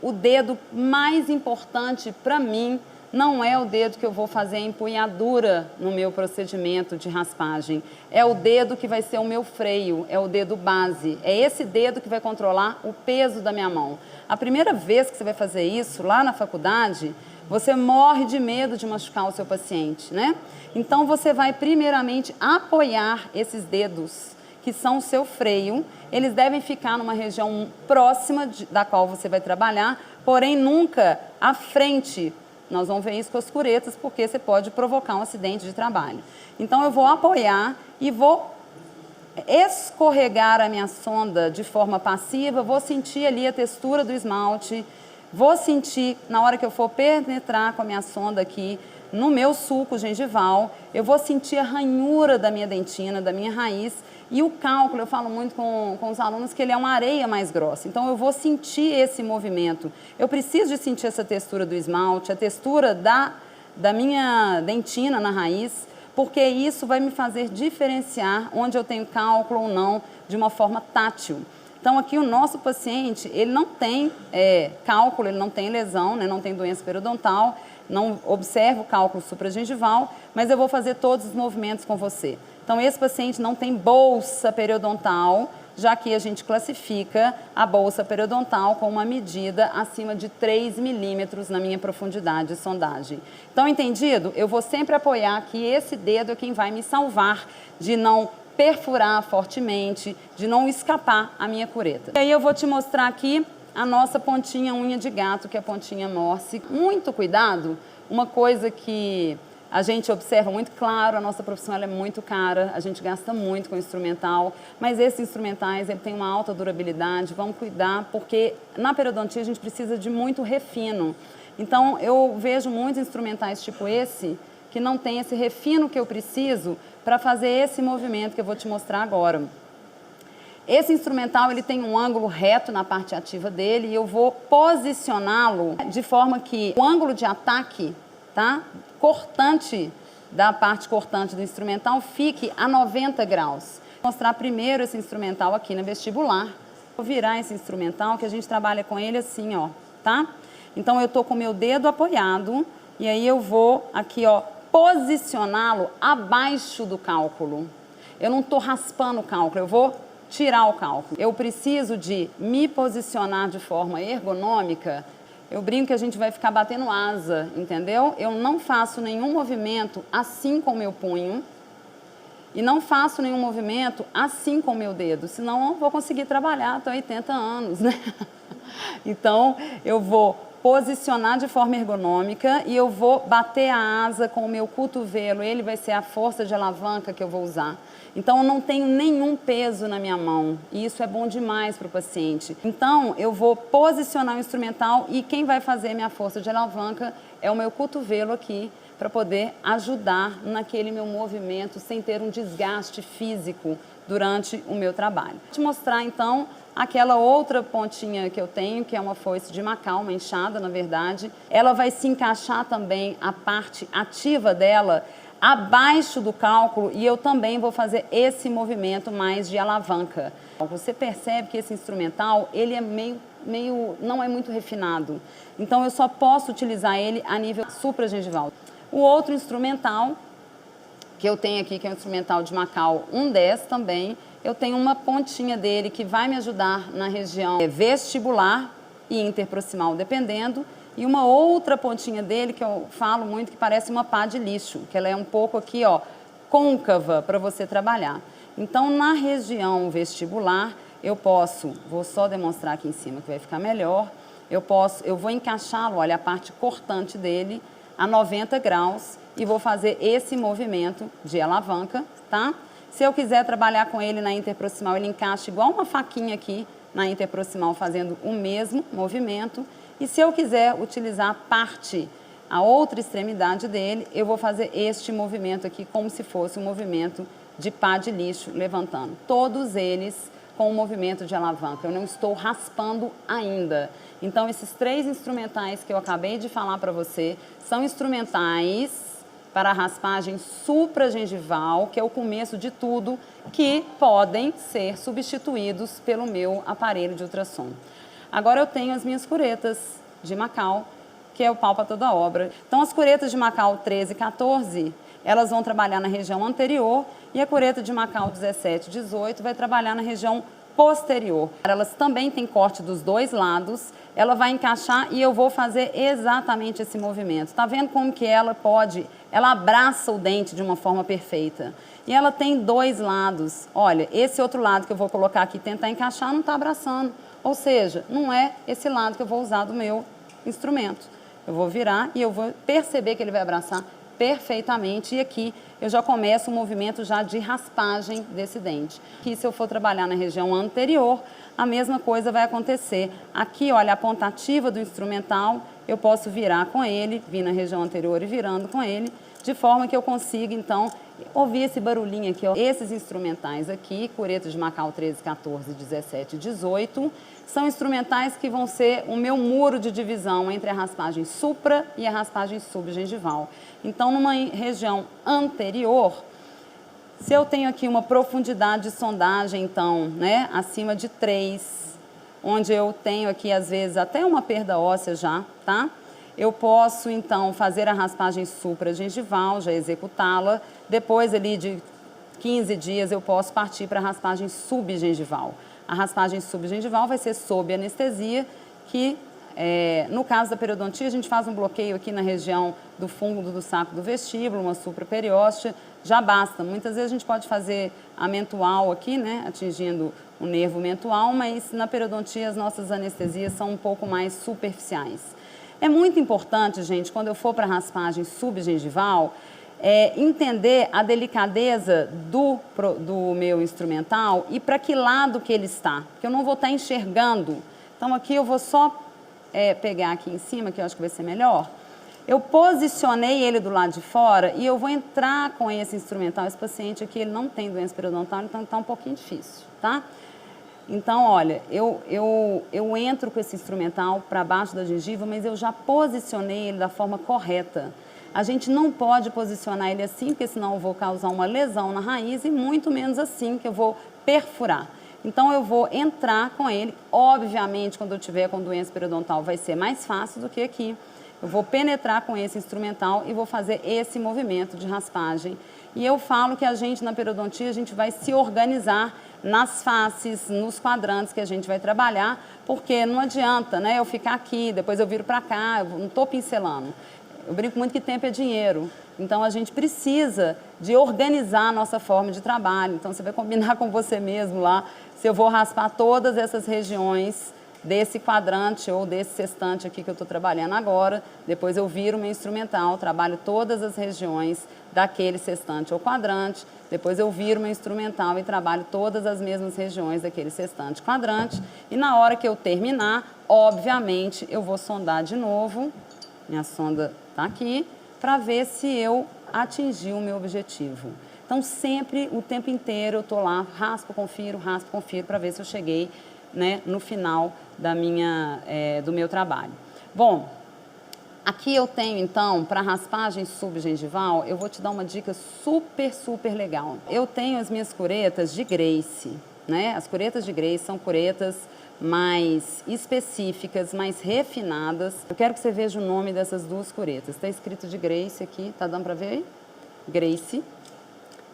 o dedo mais importante para mim não é o dedo que eu vou fazer a empunhadura no meu procedimento de raspagem. É o dedo que vai ser o meu freio, é o dedo base. É esse dedo que vai controlar o peso da minha mão. A primeira vez que você vai fazer isso, lá na faculdade, você morre de medo de machucar o seu paciente, né? Então, você vai primeiramente apoiar esses dedos, que são o seu freio. Eles devem ficar numa região próxima da qual você vai trabalhar, porém nunca à frente. Nós vamos ver isso com as curetas, porque você pode provocar um acidente de trabalho. Então, eu vou apoiar e vou escorregar a minha sonda de forma passiva, vou sentir ali a textura do esmalte, vou sentir, na hora que eu for penetrar com a minha sonda aqui, no meu sulco gengival, eu vou sentir a ranhura da minha dentina, da minha raiz, e o cálculo, eu falo muito com os alunos que ele é uma areia mais grossa. Então, eu vou sentir esse movimento. Eu preciso de sentir essa textura do esmalte, a textura da minha dentina na raiz, porque isso vai me fazer diferenciar onde eu tenho cálculo ou não, de uma forma tátil. Então, aqui o nosso paciente, ele não tem cálculo, ele não tem lesão, né, não tem doença periodontal, não observa o cálculo supragengival, mas eu vou fazer todos os movimentos com você. Então, esse paciente não tem bolsa periodontal, já que a gente classifica a bolsa periodontal com uma medida acima de 3 milímetros na minha profundidade de sondagem. Então, entendido? Eu vou sempre apoiar que esse dedo é quem vai me salvar de não perfurar fortemente, de não escapar a minha cureta. E aí eu vou te mostrar aqui a nossa pontinha unha de gato, que é a pontinha Morse. Muito cuidado, uma coisa que a gente observa muito claro, a nossa profissão ela é muito cara, a gente gasta muito com instrumental, mas esses instrumentais ele tem uma alta durabilidade, vamos cuidar, porque na periodontia a gente precisa de muito refino. Então eu vejo muitos instrumentais tipo esse, que não tem esse refino que eu preciso para fazer esse movimento que eu vou te mostrar agora. Esse instrumental ele tem um ângulo reto na parte ativa dele e eu vou posicioná-lo de forma que o ângulo de ataque, tá, cortante da parte cortante do instrumental fique a 90 graus. Vou mostrar primeiro esse instrumental aqui na vestibular. Vou virar esse instrumental que a gente trabalha com ele assim, ó, tá? Então eu tô com o meu dedo apoiado e aí eu vou aqui, ó, posicioná-lo abaixo do cálculo. Eu não estou raspando o cálculo, eu vou tirar o cálculo. Eu preciso de me posicionar de forma ergonômica. Eu brinco que a gente vai ficar batendo asa, entendeu? Eu não faço nenhum movimento assim com o meu punho e não faço nenhum movimento assim com o meu dedo, senão eu não vou conseguir trabalhar até 80 anos, né? Então, eu vou posicionar de forma ergonômica e eu vou bater a asa com o meu cotovelo, ele vai ser a força de alavanca que eu vou usar. Então, eu não tenho nenhum peso na minha mão e isso é bom demais para o paciente. Então, eu vou posicionar o instrumental e quem vai fazer minha força de alavanca é o meu cotovelo aqui, para poder ajudar naquele meu movimento sem ter um desgaste físico durante o meu trabalho. Vou te mostrar, então, aquela outra pontinha que eu tenho, que é uma foice de Macau, uma enxada, na verdade. Ela vai se encaixar também, a parte ativa dela, abaixo do cálculo e eu também vou fazer esse movimento mais de alavanca. Você percebe que esse instrumental, ele é não é muito refinado. Então, eu só posso utilizar ele a nível supragengival. O outro instrumental que eu tenho aqui, que é o instrumental de Macau 110 também, eu tenho uma pontinha dele que vai me ajudar na região vestibular e interproximal, dependendo, e uma outra pontinha dele que eu falo muito que parece uma pá de lixo, que ela é um pouco aqui, ó, côncava para você trabalhar. Então, na região vestibular, eu posso, vou só demonstrar aqui em cima que vai ficar melhor, eu vou encaixá-lo, olha, a parte cortante dele, a 90 graus e vou fazer esse movimento de alavanca, tá? Se eu quiser trabalhar com ele na interproximal, ele encaixa igual uma faquinha aqui na interproximal, fazendo o mesmo movimento. E se eu quiser utilizar a outra extremidade dele, eu vou fazer este movimento aqui como se fosse um movimento de pá de lixo, levantando. Todos eles com o movimento de alavanca. Eu não estou raspando ainda. Então, esses 3 instrumentais que eu acabei de falar para você são instrumentais para a raspagem supragengival, que é o começo de tudo, que podem ser substituídos pelo meu aparelho de ultrassom. Agora eu tenho as minhas curetas de Macau, que é o pau para toda obra. Então, as curetas de Macau 13 e 14, elas vão trabalhar na região anterior e a cureta de Macau 17 e 18 vai trabalhar na região posterior. Elas também têm corte dos dois lados, ela vai encaixar e eu vou fazer exatamente esse movimento. Tá vendo como que ela abraça o dente de uma forma perfeita. E ela tem dois lados. Olha, esse outro lado que eu vou colocar aqui, tentar encaixar, não está abraçando. Ou seja, não é esse lado que eu vou usar do meu instrumento. Eu vou virar e eu vou perceber que ele vai abraçar perfeitamente. E aqui eu já começo o movimento já de raspagem desse dente. Aqui, se eu for trabalhar na região anterior, a mesma coisa vai acontecer. Aqui, olha, a pontativa do instrumental, eu posso virar com ele, vir na região anterior e virando com ele, de forma que eu consiga, então, ouvir esse barulhinho aqui, ó. Esses instrumentais aqui, curetas de Macau 13, 14, 17 e 18, são instrumentais que vão ser o meu muro de divisão entre a raspagem supra e a raspagem subgengival. Então, numa região anterior, se eu tenho aqui uma profundidade de sondagem, então, né, acima de 3, onde eu tenho aqui, às vezes, até uma perda óssea já, tá? Eu posso, então, fazer a raspagem supragengival, já executá-la. Depois, ali de 15 dias, eu posso partir para a raspagem subgengival. A raspagem subgengival vai ser sob anestesia, que, no caso da periodontia, a gente faz um bloqueio aqui na região do fundo do saco do vestíbulo, uma supraperióstea, já basta. Muitas vezes a gente pode fazer a mentual aqui, né, atingindo o nervo mentual, mas na periodontia as nossas anestesias são um pouco mais superficiais. É muito importante, gente, quando eu for para a raspagem subgengival, entender a delicadeza do meu instrumental e para que lado que ele está, porque eu não vou estar enxergando. Então, aqui eu vou só pegar aqui em cima, que eu acho que vai ser melhor. Eu posicionei ele do lado de fora e eu vou entrar com esse instrumental. Esse paciente aqui, ele não tem doença periodontal, então está um pouquinho difícil, tá? Então, olha, eu entro com esse instrumental para baixo da gengiva, mas eu já posicionei ele da forma correta. A gente não pode posicionar ele assim, porque senão eu vou causar uma lesão na raiz e muito menos assim, que eu vou perfurar. Então, eu vou entrar com ele. Obviamente, quando eu tiver com doença periodontal, vai ser mais fácil do que aqui. Eu vou penetrar com esse instrumental e vou fazer esse movimento de raspagem. E eu falo que a gente, na periodontia, a gente vai se organizar nas faces, nos quadrantes que a gente vai trabalhar, porque não adianta, né, eu ficar aqui, depois eu viro para cá, eu não estou pincelando. Eu brinco muito que tempo é dinheiro, então a gente precisa de organizar a nossa forma de trabalho. Então você vai combinar com você mesmo lá, se eu vou raspar todas essas regiões desse quadrante ou desse sextante aqui que eu estou trabalhando agora, depois eu viro meu instrumental, trabalho todas as regiões daquele sextante ou quadrante, depois eu viro meu instrumental e trabalho todas as mesmas regiões daquele sextante quadrante, e na hora que eu terminar, obviamente, eu vou sondar de novo, minha sonda está aqui, para ver se eu atingi o meu objetivo. Então, sempre, o tempo inteiro, eu estou lá, raspo, confiro, para ver se eu cheguei, né, no final do meu trabalho. Bom, aqui eu tenho, então, para raspagem subgengival, eu vou te dar uma dica super, super legal. Eu tenho as minhas curetas de Grace, né? As curetas de Grace são curetas mais específicas, mais refinadas. Eu quero que você veja o nome dessas duas curetas. Está escrito de Grace aqui, tá dando para ver aí? Grace.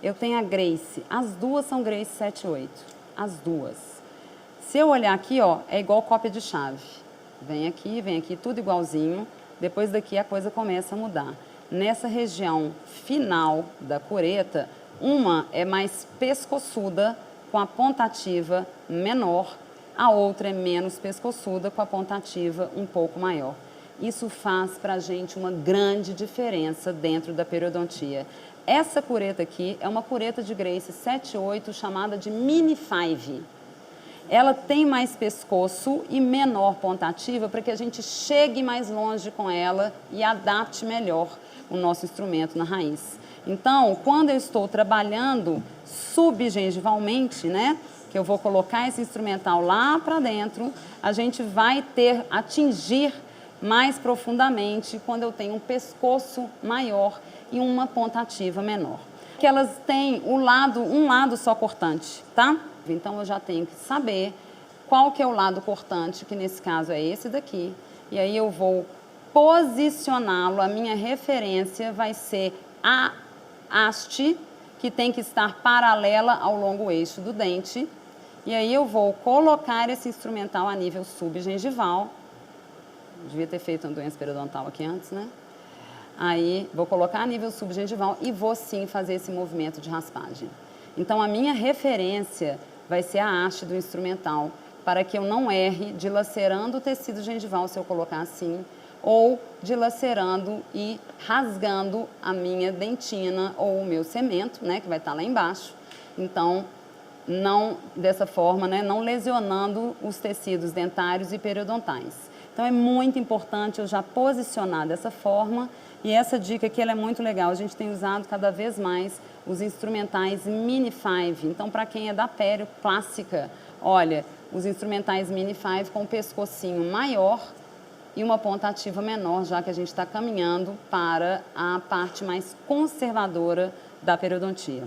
Eu tenho a Grace. As duas são Grace 78. As duas. Se eu olhar aqui, ó, é igual cópia de chave. Vem aqui, tudo igualzinho. Depois daqui a coisa começa a mudar. Nessa região final da cureta, uma é mais pescoçuda, com a pontativa menor, a outra é menos pescoçuda, com a pontativa um pouco maior. Isso faz pra gente uma grande diferença dentro da periodontia. Essa cureta aqui é uma cureta de Grace 78 chamada de Mini 5. Ela tem mais pescoço e menor pontativa para que a gente chegue mais longe com ela e adapte melhor o nosso instrumento na raiz. Então, quando eu estou trabalhando subgengivalmente, né, que eu vou colocar esse instrumental lá para dentro, a gente vai atingir mais profundamente quando eu tenho um pescoço maior e uma pontativa menor. Que elas têm um lado só cortante, tá? Então, eu já tenho que saber qual que é o lado cortante, que nesse caso é esse daqui. E aí eu vou posicioná-lo, a minha referência vai ser a haste, que tem que estar paralela ao longo eixo do dente. E aí eu vou colocar esse instrumental a nível subgengival. Devia ter feito uma doença periodontal aqui antes, né? Aí vou colocar a nível subgengival e vou sim fazer esse movimento de raspagem. Então a minha referência vai ser a haste do instrumental, para que eu não erre dilacerando o tecido gengival se eu colocar assim, ou dilacerando e rasgando a minha dentina ou o meu cemento, né, que vai estar lá embaixo. Então, não dessa forma, né, não lesionando os tecidos dentários e periodontais. Então, é muito importante eu já posicionar dessa forma, e essa dica aqui ela é muito legal. A gente tem usado cada vez mais os instrumentais Mini 5. Então, para quem é da pério clássica, olha, os instrumentais Mini 5 com um pescocinho maior e uma ponta ativa menor, já que a gente está caminhando para a parte mais conservadora da periodontia.